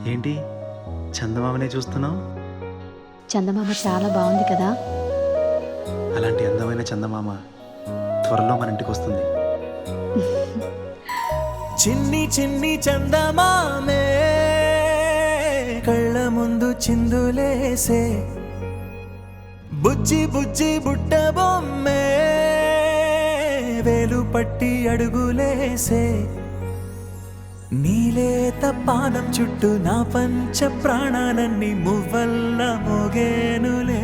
ఏంటి చందమామనే చూస్తున్నావు? చందమామ చాలా బాగుంది కదా. అలాంటి అందమైన చందమామ త్వరలో మన ఇంటికి వస్తుంది. చిన్ని చిన్ని చందమామే కళ్ళ ముందు చిందులేసే, బుజ్జి బుజ్జి బుట్ట బొమ్మే వేలు పట్టి అడుగులేసే, నీలేత పానం చుట్టూ నా పంచ ప్రాణాలన్నీ మువ్వల్ల మోగేనులే,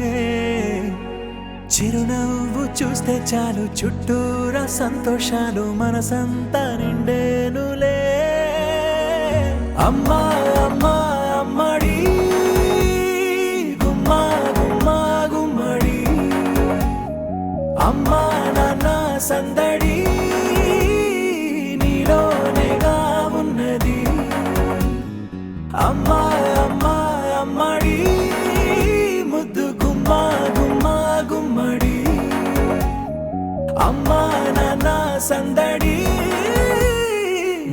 చిరునవ్వు చూస్తే చాలు చుట్టూరా సంతోషాలు మనసంతా నిండేనులే. అమ్మా అమ్మా అమ్మడి గుమ్మా గుమ్మా గుమ్మడి, అమ్మా నాన్న సందడి నీలోనేగా ఉన్నది. అమ్మా అమ్మా అమ్మడి ముద్దు గుమ్మా గుమ్మా గుమ్మడి, అమ్మా నాన్న సందడి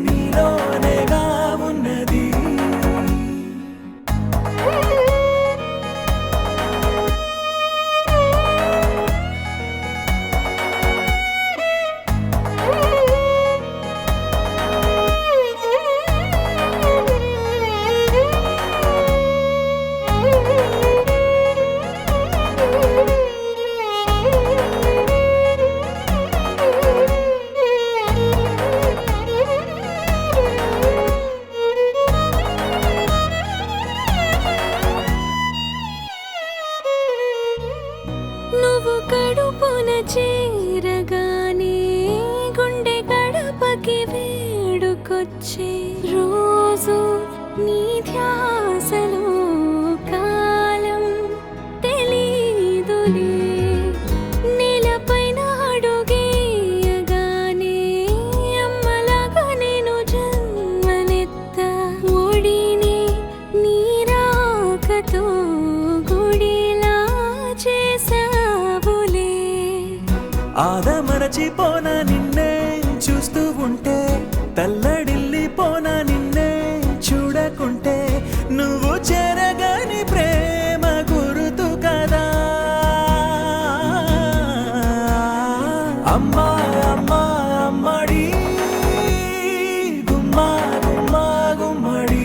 నీలోనేగా ఉన్నది. నువ్వు కడుపున చేరగానే గుండె గడపకి వేడుకొచ్చే, రోజు నీ ధ్యాసలో కాలం తెలీదులే, నేలపైన అడుగేయగానే అమ్మలాగా నేను జన్మనెత్త, ఒడిని నీ రాకతో గుడిలా చేసావులే. ఆదమరచిపోనా నిన్నే చూస్తూ ఉంటే, తల్లడిల్లిపోనా నిన్నే చూడకుంటే, నువ్వు చెరగని ప్రేమ గురుతు కదా. అమ్మా అమ్మా అమ్మడి గుమ్మా గుమ్మా గుమ్మడి,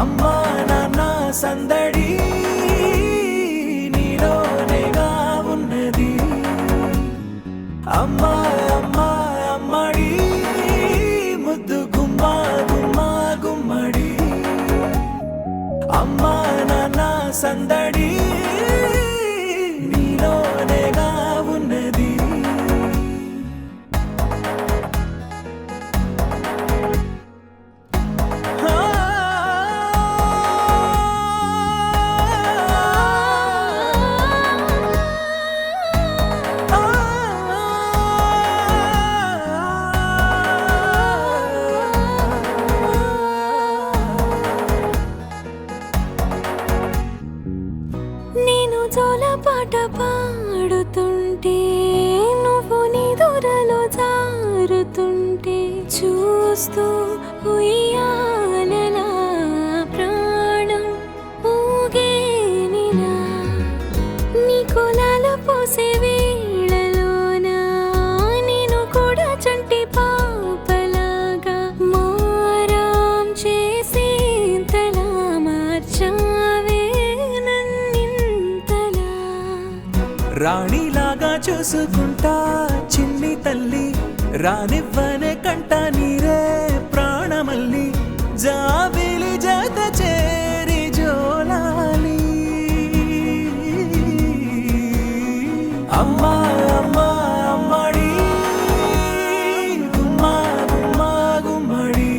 అమ్మా నాన్న సందడి నీలోనేగా ఉన్నది. అమ్మా అమ్మా అమ్మడి ముద్దు గుమ్మా గుమ్మా గుమ్మడి, అమ్మా నాన్న సందడి నీలోనేగా ఉన్నది. నేను జోలపాట పాడుతుంటే, నువ్వు నీ దూరలో జారుతుంటే, చూస్తూ ఉయ్యాలలా ప్రాణం ఊగేనిలా, నీ కులాలు పోసే వేళలోనా నేను కూడా చంటి పాపలాగా మారాం చేసేంతలా మార్చావే నన్నింతలా. రాణిలాగా చూసుకుంటా చిన్ని తల్లి, రానివ్వనే కంట నీరే ప్రాణమల్లి, జాబిలి జత చేరి జోలాలి. అమ్మా అమ్మా అమ్మడి గుమ్మా గుమ్మా గుమ్మడి,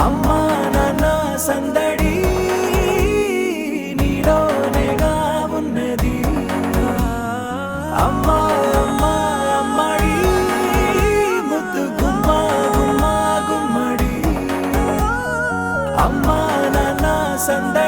అమ్మా నాన్న సందడి నీలోనేగా ఉన్నది. అమ్మా అమ్మా అమ్మడి ముద్దు గుమ్మా గుమ్మా గుమ్మడి, అమ్మా నాన్న సందడి